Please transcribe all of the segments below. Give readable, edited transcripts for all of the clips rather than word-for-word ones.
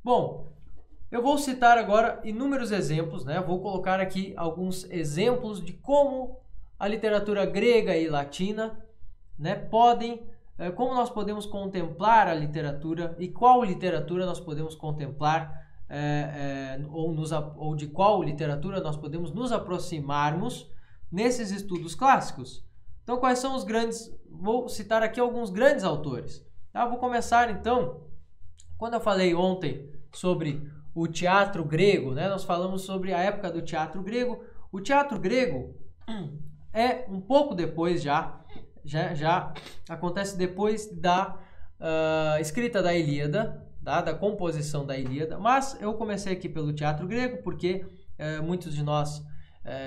Bom, eu vou citar agora inúmeros exemplos, né? Vou colocar aqui alguns exemplos de como a literatura grega e latina, né, como nós podemos contemplar a literatura e qual literatura nós podemos contemplar ou de qual literatura nós podemos nos aproximarmos nesses estudos clássicos. Então, quais são os grandes? Vou citar aqui alguns grandes autores. Tá? Vou começar então, quando eu falei ontem sobre o teatro grego, né? Nós falamos sobre a época do teatro grego. O teatro grego é um pouco depois já acontece depois da escrita da Ilíada, da composição da Ilíada, mas eu comecei aqui pelo teatro grego porque muitos de nós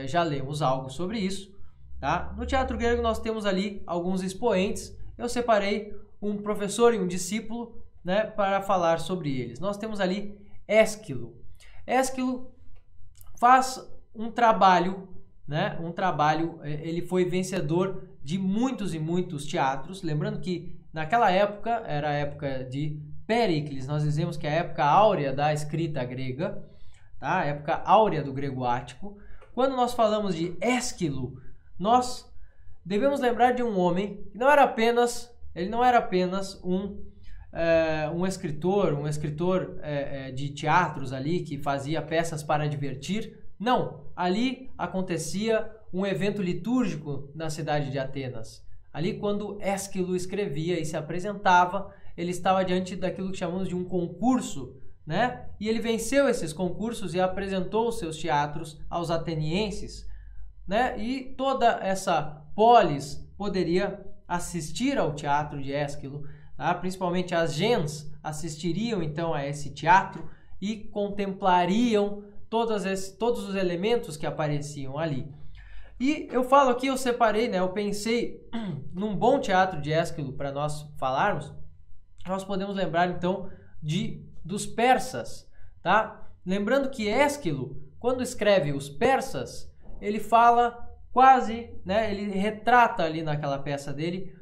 já lemos algo sobre isso. Tá? No teatro grego nós temos ali alguns expoentes, eu separei um professor e um discípulo, né, para falar sobre eles. Nós temos ali Ésquilo. Ésquilo faz um trabalho, né? Ele foi vencedor de muitos e muitos teatros. Lembrando que naquela época, era a época de Péricles, nós dizemos que é a época áurea da escrita grega, tá? A época áurea do grego ático. Quando nós falamos de Ésquilo, nós devemos lembrar de um homem que não era apenas um escritor de teatros ali que fazia peças para divertir. Não, ali acontecia um evento litúrgico na cidade de Atenas. Ali, quando Ésquilo escrevia e se apresentava, ele estava diante daquilo que chamamos de um concurso, né? E ele venceu esses concursos e apresentou os seus teatros aos atenienses, né? E toda essa polis poderia assistir ao teatro de Ésquilo. Tá? Principalmente as gens assistiriam então a esse teatro e contemplariam todos os elementos que apareciam ali. E eu falo aqui, eu separei, né? Eu pensei num bom teatro de Ésquilo para nós falarmos. Nós podemos lembrar então dos persas, tá? Lembrando que Ésquilo, quando escreve os persas, ele fala quase, né? Ele retrata ali naquela peça dele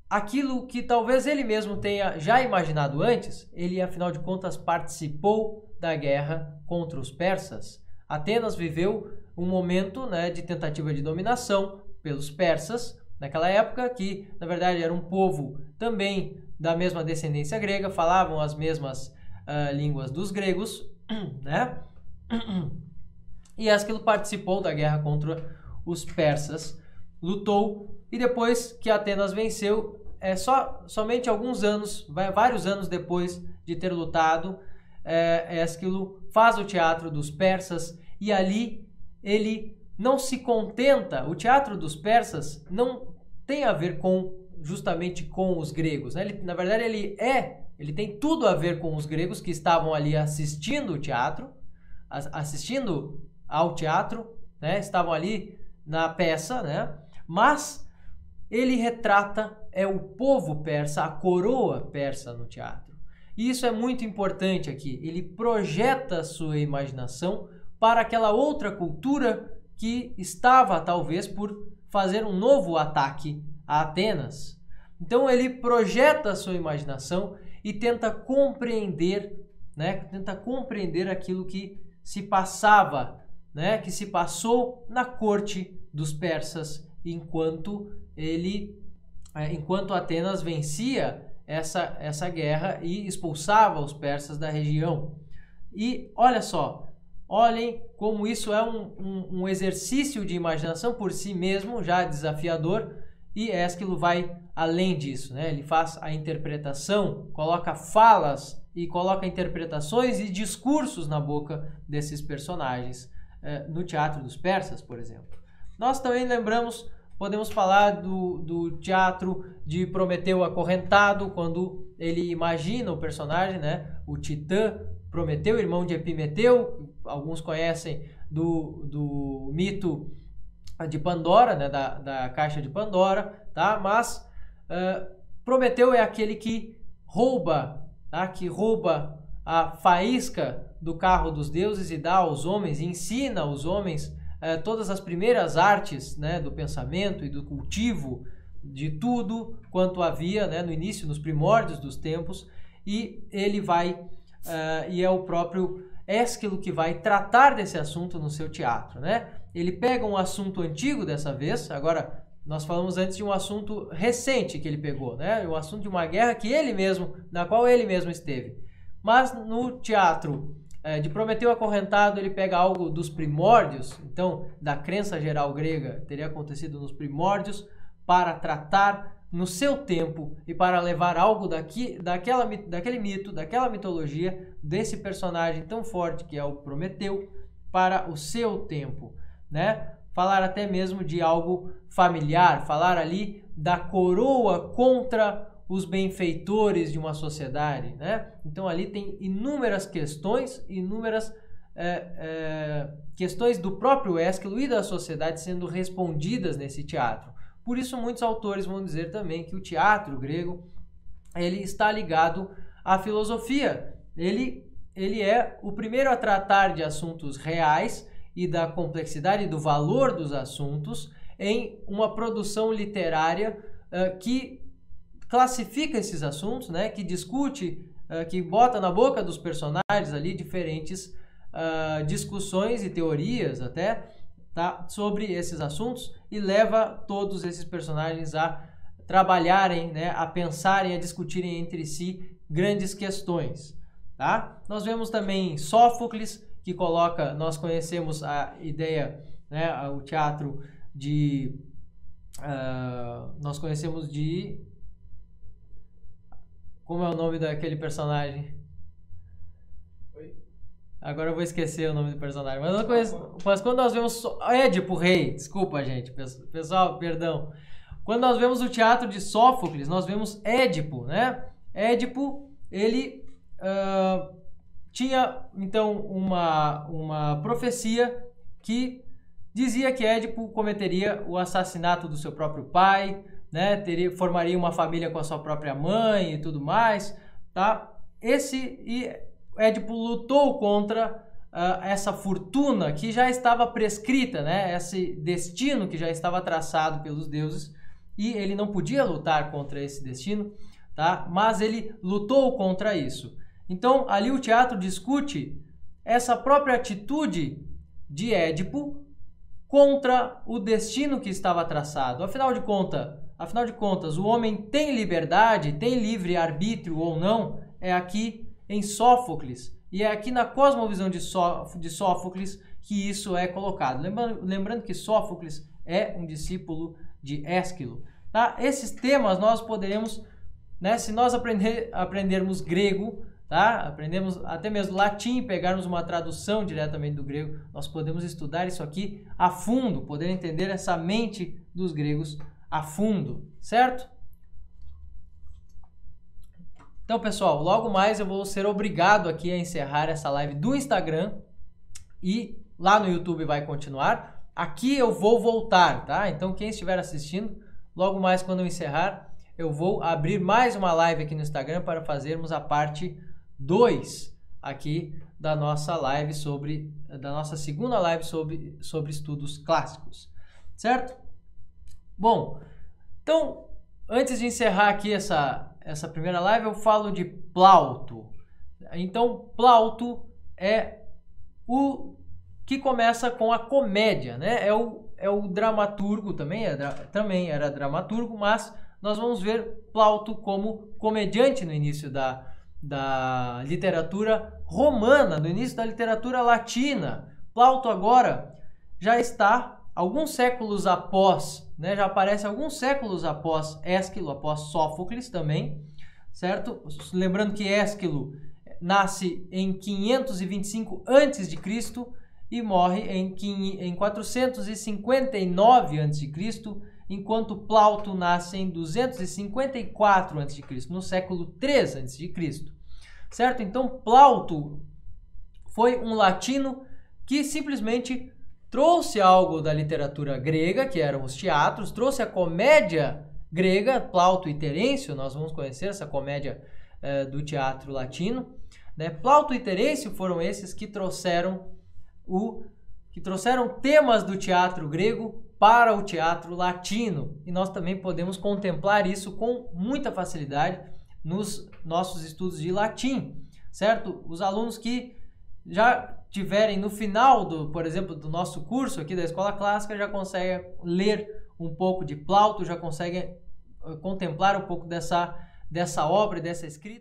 aquilo que talvez ele mesmo tenha já imaginado antes. Ele, afinal de contas, participou da guerra contra os persas. Atenas viveu um momento, né, de tentativa de dominação pelos persas, naquela época, que na verdade era um povo também da mesma descendência grega, falavam as mesmas línguas dos gregos, né? E Ésquilo participou da guerra contra os persas, lutou, e depois que Atenas venceu, somente vários anos depois de ter lutado, Ésquilo faz o teatro dos persas, e ali ele não se contenta. O teatro dos persas não tem a ver justamente com os gregos, né? Na verdade ele tem tudo a ver com os gregos que estavam ali assistindo ao teatro, né? Estavam ali na peça, né? Mas ele retrata o povo persa, a coroa persa no teatro. E isso é muito importante aqui. Ele projeta a sua imaginação para aquela outra cultura que estava, talvez, por fazer um novo ataque a Atenas. Então ele projeta a sua imaginação e tenta compreender, né? Tenta compreender aquilo que se passava, né? Que se passou na corte dos persas, enquanto Atenas vencia essa guerra e expulsava os persas da região. E olha só, olhem como isso é um exercício de imaginação por si mesmo, já desafiador, e Ésquilo vai além disso, né? Ele faz a interpretação, coloca falas e coloca interpretações e discursos na boca desses personagens no teatro dos persas, por exemplo. Nós também podemos falar do teatro de Prometeu acorrentado, quando ele imagina o personagem, né? O Titã Prometeu, irmão de Epimeteu. Alguns conhecem do mito de Pandora, né? Da caixa de Pandora, tá? Mas Prometeu é aquele que rouba, tá? Que rouba a faísca do carro dos deuses e dá aos homens, e ensina aos homens todas as primeiras artes, né, do pensamento e do cultivo de tudo quanto havia, né, no início, nos primórdios dos tempos, e ele vai e é o próprio Ésquilo que vai tratar desse assunto no seu teatro, né? Ele pega um assunto antigo dessa vez, agora nós falamos antes de um assunto recente que ele pegou, né? Um assunto de uma guerra que ele mesmo, na qual ele mesmo esteve. Mas no teatro de Prometeu Acorrentado, ele pega algo dos primórdios, então da crença geral grega, teria acontecido nos primórdios, para tratar no seu tempo e para levar algo daquele mito, daquela mitologia, desse personagem tão forte que é o Prometeu, para o seu tempo, né? Falar até mesmo de algo familiar, falar ali da coroa contra os benfeitores de uma sociedade, né? Então ali tem inúmeras questões, questões do próprio Ésquilo e da sociedade sendo respondidas nesse teatro. Por isso muitos autores vão dizer também que o teatro grego ele está ligado à filosofia. Ele é o primeiro a tratar de assuntos reais e da complexidade e do valor dos assuntos em uma produção literária que classifica esses assuntos, né, que discute, que bota na boca dos personagens ali diferentes discussões e teorias até, tá, sobre esses assuntos e leva todos esses personagens a trabalharem, né, a pensarem, a discutirem entre si grandes questões. Tá? Nós vemos também Sófocles, que coloca, nós conhecemos a ideia, né, o teatro de... nós conhecemos de... Como é o nome daquele personagem? Oi? Agora eu vou esquecer o nome do personagem. Mas quando nós vemos... Édipo Rei, desculpa, gente. Pessoal, perdão. Quando nós vemos o teatro de Sófocles, nós vemos Édipo, né? Édipo, ele tinha, então, uma profecia que dizia que Édipo cometeria o assassinato do seu próprio pai, né? Formaria uma família com a sua própria mãe e tudo mais, tá? Édipo lutou contra essa fortuna que já estava prescrita, né? Esse destino que já estava traçado pelos deuses, e ele não podia lutar contra esse destino, tá? Mas ele lutou contra isso. Então, ali o teatro discute essa própria atitude de Édipo contra o destino que estava traçado. Afinal de contas, o homem tem liberdade, tem livre arbítrio ou não? É aqui em Sófocles. E é aqui na cosmovisão de Sófocles que isso é colocado. Lembrando que Sófocles é um discípulo de Ésquilo. Tá? Esses temas nós poderemos, né, se nós aprendermos grego, tá? Aprendemos até mesmo latim, pegarmos uma tradução diretamente do grego, nós podemos estudar isso aqui a fundo, poder entender essa mente dos gregos a fundo, certo? Então, pessoal, logo mais eu vou ser obrigado aqui a encerrar essa live do Instagram e lá no YouTube vai continuar. Aqui eu vou voltar, tá? Então, quem estiver assistindo, logo mais quando eu encerrar, eu vou abrir mais uma live aqui no Instagram para fazermos a parte 2 aqui da nossa live da nossa segunda live sobre estudos clássicos, certo? Bom, então, antes de encerrar aqui essa primeira live, eu falo de Plauto. Então, Plauto é o que começa com a comédia, né? É o dramaturgo também era dramaturgo, mas nós vamos ver Plauto como comediante no início da literatura romana, no início da literatura latina. Plauto agora já está alguns séculos após, né, já aparece alguns séculos após Ésquilo, após Sófocles também, certo? Lembrando que Ésquilo nasce em 525 a.C. e morre em 459 a.C., enquanto Plauto nasce em 254 a.C., no século 3 a.C., certo? Então, Plauto foi um latino que simplesmente trouxe algo da literatura grega, que eram os teatros, trouxe a comédia grega, Plauto e Terêncio, nós vamos conhecer essa comédia do teatro latino, né? Plauto e Terêncio foram esses que trouxeram temas do teatro grego para o teatro latino, e nós também podemos contemplar isso com muita facilidade nos nossos estudos de latim, certo? Os alunos que já tiverem no final, por exemplo, do nosso curso aqui da Escola Clássica, já conseguem ler um pouco de Plauto, já conseguem contemplar um pouco dessa obra, dessa escrita.